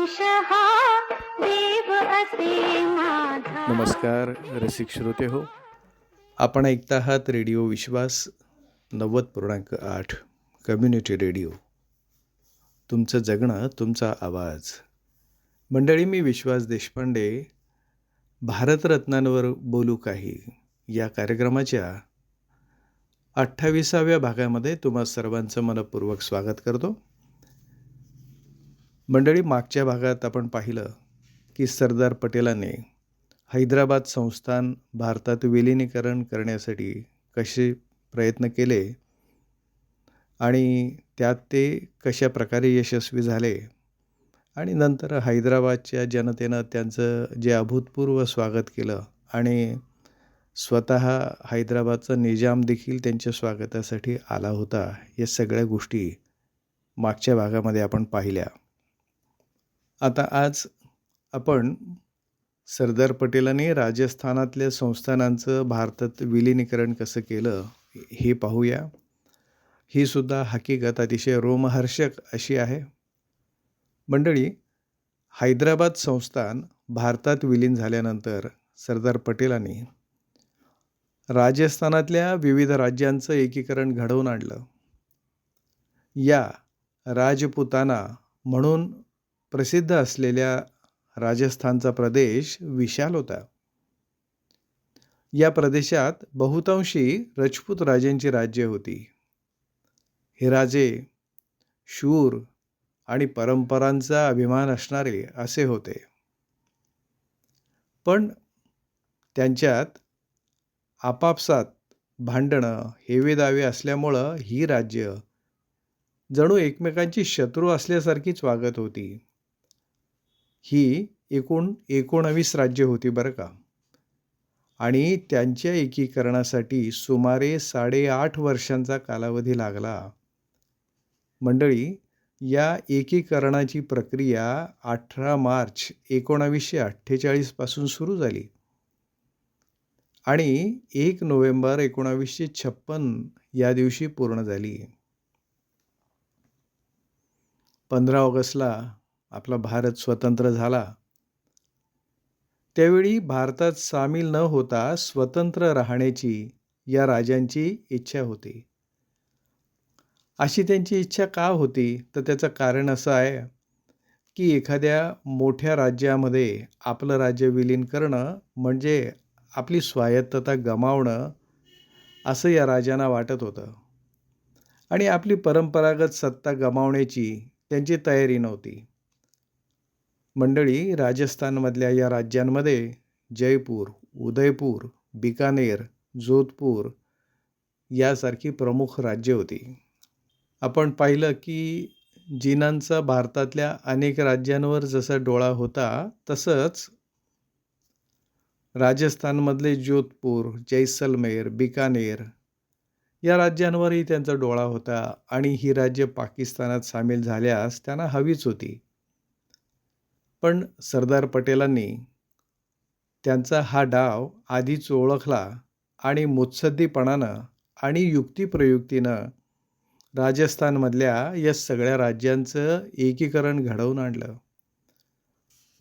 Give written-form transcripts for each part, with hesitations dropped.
अंश हा देव असे माझा. नमस्कार रसिक श्रोते हो, आपण ऐकता आहात रेडिओ विश्वास 90.8 कम्युनिटी रेडिओ. तुमचं जगणं तुमचा आवाज. मंडळी, मी विश्वास देशपांडे भारतरत्नांवर बोलू काही या कार्यक्रमाच्या 28व्या भागामध्ये तुम्हा सर्वांचं मनपूर्वक स्वागत करतो. मंडळी, मागच्या भागात आपण पाहिलं की सरदार पटेलांनी हैदराबाद संस्थान भारतात विलिनीकरण करण्यासाठी कसे प्रयत्न केले आणि त्यात ते कशा प्रकारे यशस्वी झाले आणि नंतर हैदराबादच्या जनतेनं त्यांचं जे अभूतपूर्व स्वागत केलं आणि स्वतः हैदराबादचा निजाम देखील त्यांच्या स्वागतासाठी आला होता. या सगळ्या गोष्टी मागच्या भागामध्ये आपण पाहिल्या. आता आज आपण सरदार पटेलांनी राजस्थानातल्या संस्थानांचं भारतात विलिनीकरण कसं केलं हे पाहूया. ही सुद्धा हकीकत अतिशय रोमहर्षक अशी आहे. मंडळी, हैदराबाद संस्थान भारतात विलीन झाल्यानंतर सरदार पटेलांनी राजस्थानातल्या विविध राज्यांचं एकीकरण घडवून आणलं. या राजपुताना म्हणून प्रसिद्ध असलेल्या राजस्थानचा प्रदेश विशाल होता. या प्रदेशात बहुतांशी राजपूत राजांची राज्ये होती. हे राजे शूर आणि परंपरांचा अभिमान असणारे असे होते. पण त्यांच्यात आपापसात भांडणं हेवेदावे असल्यामुळं ही राज्य जणू एकमेकांची शत्रू असल्यासारखीच वागत होती. ही एकूण 19 राज्य होती बरं का. आणि त्यांच्या एकीकरणासाठी सुमारे 8.5 वर्षांचा कालावधी लागला. मंडळी, या एकीकरणाची प्रक्रिया 18 मार्च 1948 पासून सुरू झाली आणि 1 नोव्हेंबर 1956 या दिवशी पूर्ण झाली. 15 ऑगस्टला आपला भारत स्वतंत्र झाला. त्यावेळी भारतात सामील न होता स्वतंत्र राहण्याची या राजांची इच्छा होती. अशी त्यांची इच्छा का होती, तर त्याचं कारण असं आहे की एखाद्या मोठ्या राज्यामध्ये आपलं राज्य विलीन करणं म्हणजे आपली स्वायत्तता गमावणं असं या राजांना वाटत होतं आणि आपली परंपरागत सत्ता गमावण्याची त्यांची तयारी नव्हती. मंडळी, राजस्थानमधल्या या राज्यांमध्ये जयपूर, उदयपूर, बिकानेर, जोधपूर यासारखी प्रमुख राज्ये होती. आपण पाहिलं की जिनांचा भारतातल्या अनेक राज्यांवर जसा डोळा होता तसंच राजस्थानमधले जोधपूर, जैसलमेर, बिकानेर या राज्यांवरही त्यांचा डोळा होता आणि ही राज्य पाकिस्तानात सामील झाल्यास त्यांना हवीच होती. पण सरदार पटेलांनी त्यांचा हा डाव आधीच ओळखला आणि मुत्सद्दीपणानं आणि युक्तिप्रयुक्तीनं राजस्थानमधल्या या सगळ्या राज्यांचं एकीकरण घडवून आणलं.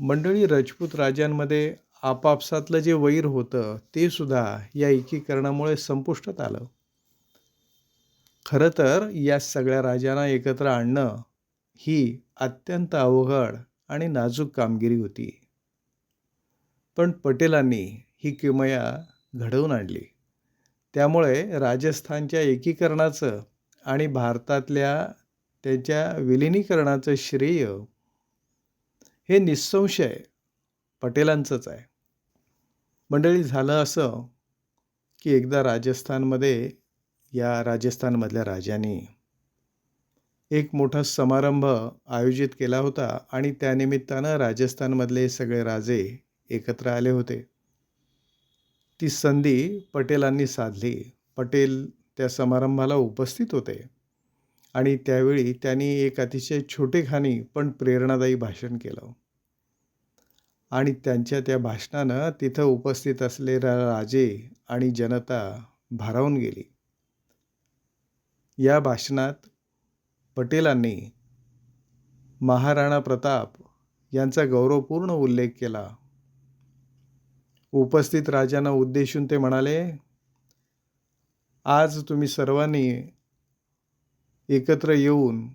मंडळी, राजपूत राज्यांमध्ये आपापसातलं जे वैर होतं ते सुद्धा या एकीकरणामुळे संपुष्टात आलं. खरं तर या सगळ्या राज्यांना एकत्र आणणं ही अत्यंत अवघड आणि नाजूक कामगिरी होती. पण पटेलांनी ही किमया घडवून आणली. त्यामुळे राजस्थानच्या एकीकरणाचं आणि भारतातल्या त्याच्या विलिनीकरणाचं श्रेय हे निःसंशय पटेलांचंच आहे. मंडळी, झालं असं की एकदा राजस्थानमधल्या राजांनी एक मोठा समारंभ आयोजित केला होता आणि त्यानिमित्तानं राजस्थानमधले सगळे राजे एकत्र आले होते. ती संधी पटेलांनी साधली. पटेल त्या समारंभाला उपस्थित होते आणि त्यावेळी त्यांनी एक अतिशय छोटेखानी पण प्रेरणादायी भाषण केलं आणि त्यांच्या त्या भाषणानं तिथं उपस्थित असलेल्या राजे आणि जनता भारावून गेली. या भाषणात पटेलांनी महाराणा प्रताप यांचा गौरवपूर्ण उल्लेख केला. उपस्थित राजांना उद्देशून ते म्हणाले, आज तुम्ही सर्वांनी एकत्र येऊन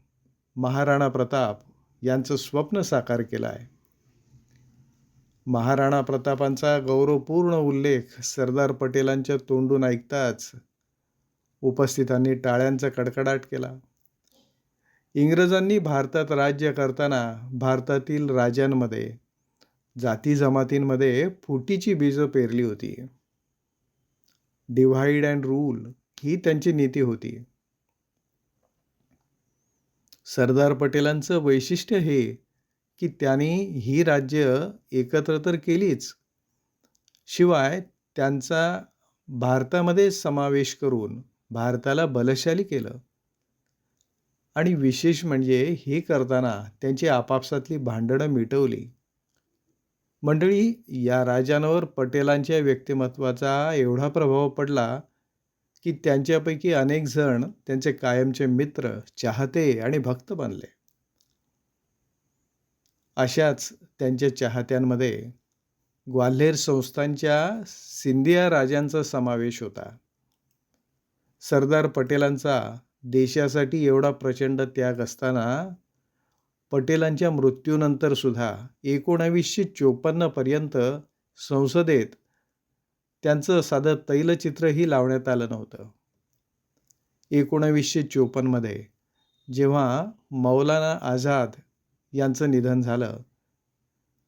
महाराणा प्रताप यांचं स्वप्न साकार केलं आहे. महाराणा प्रतापांचा गौरवपूर्ण उल्लेख सरदार पटेलांच्या तोंडून ऐकताच उपस्थितांनी टाळ्यांचा कडकडाट केला. इंग्रजांनी भारतात राज्य करताना भारतातील राजांमध्ये, जाती जमातींमध्ये फुटीची बीजं पेरली होती. डिव्हाइड अँड रूल ही त्यांची नीती होती. सरदार पटेलांचं वैशिष्ट्य हे की त्यांनी ही राज्य एकत्र तर केलीच, शिवाय त्यांचा भारतामध्ये समावेश करून भारताला बलशाली केलं. आणि विशेष म्हणजे हे करताना त्यांची आपापसातली भांडणं मिटवली. मंडळी, या राजांवर पटेलांच्या व्यक्तिमत्वाचा एवढा प्रभाव पडला की त्यांच्यापैकी अनेक जण त्यांचे कायमचे मित्र, चाहते आणि भक्त बनले. अशाच त्यांच्या चाहत्यांमध्ये ग्वाल्हेर संस्थानच्या सिंधिया राजांचा समावेश होता. सरदार पटेलांचा देशासाठी एवढा प्रचंड त्याग असताना पटेलांच्या मृत्यूनंतर सुद्धा 1954 पर्यंत संसदेत त्यांचं साधं तैलचित्रही लावण्यात आलं नव्हतं. 1954 जेव्हा मौलाना आझाद यांचं निधन झालं,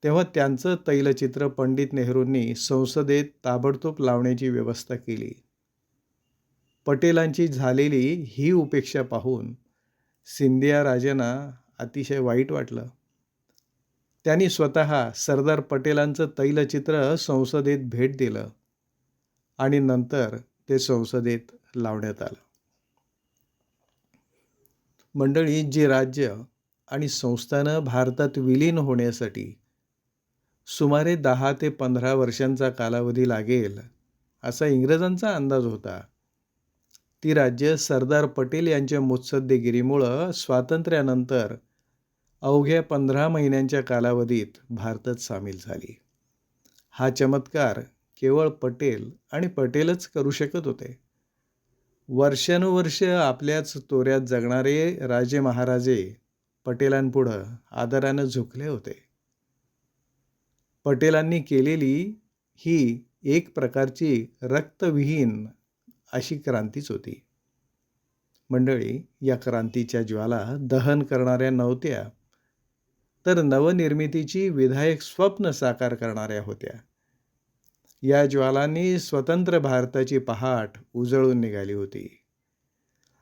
तेव्हा त्यांचं तैलचित्र पंडित नेहरूंनी संसदेत ताबडतोब लावण्याची व्यवस्था केली. पटेलांची झालेली ही उपेक्षा पाहून सिंधिया राजांना अतिशय वाईट वाटलं. त्यांनी स्वतः सरदार पटेलांचं तैलचित्र संसदेत भेट दिलं आणि नंतर ते संसदेत लावण्यात आलं. मंडळी, जे राज्य आणि संस्थानं भारतात विलीन होण्यासाठी सुमारे 10 ते 15 वर्षांचा कालावधी लागेल असा इंग्रजांचा अंदाज होता, ती राज्य सरदार पटेल यांच्या मुत्सद्देगिरीमुळं स्वातंत्र्यानंतर अवघ्या 15 महिन्यांच्या कालावधीत भारतात सामील झाली. हा चमत्कार केवळ पटेल आणि पटेलच करू शकत होते. वर्षानुवर्ष आपल्याच तोऱ्यात जगणारे राजे महाराजे पटेलांपुढं आदरानं झुकले होते. पटेलांनी केलेली ही एक प्रकारची रक्तविहीन अशी क्रांतीच होती. मंडळी, या क्रांतीच्या ज्वाला दहन करणाऱ्या नव्हत्या, तर नवनिर्मितीची विधायक स्वप्न साकार करणाऱ्या होत्या. या ज्वालांनी स्वतंत्र भारताची पहाट उजळून निघाली होती.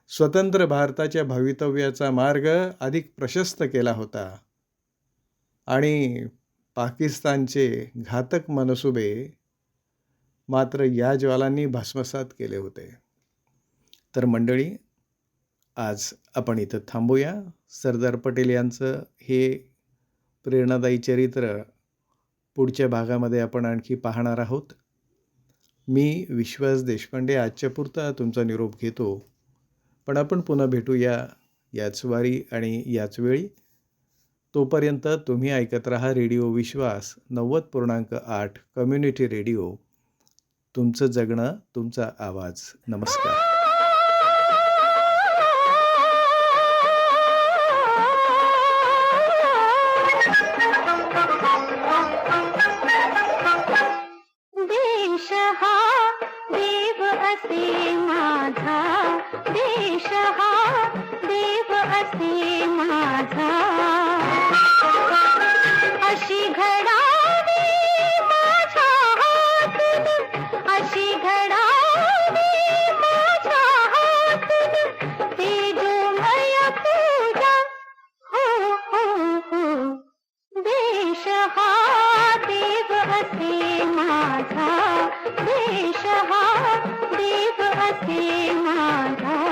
स्वतंत्र भारताच्या भवितव्याचा मार्ग अधिक प्रशस्त केला होता आणि पाकिस्तानचे घातक मनसुबे मात्र या ज्वालांनी भस्मसात केले होते. तर मंडळी, आज आपण इथं थांबूया. सरदार पटेल यांचं हे प्रेरणादायी चरित्र पुढच्या भागामध्ये आपण आणखी पाहणार आहोत. मी विश्वास देशपांडे आजच्या पुरता तुमचा निरोप घेतो, पण आपण पुन्हा भेटूया याच वारी आणि याच वेळी. तोपर्यंत तुम्ही ऐकत राहा रेडिओ विश्वास 90.8 कम्युनिटी रेडिओ. तुमचं जगणं, तुमचा आवाज. नमस्कार. देश हा देव असे माझा, देश हा देव असे माझा, अशी घडावी माझ्या हातून, अशी घडावी माझ्या हातून, तेजोमय पूजा हो हो हो. देश हा देव असे माझा, देश हा देव असे माझा.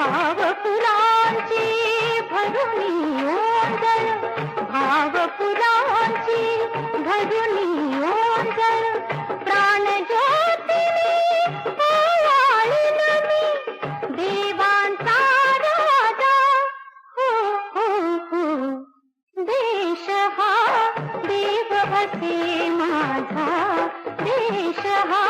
भाव फुलांची भरुणी ओंजळ, भाव फुलांची भरुणी ओंजळ, प्राण ज्योतिनी ओवाळीन मी देवांचा राजा. हो हो हो, देश हा देव असे माझा, देश हा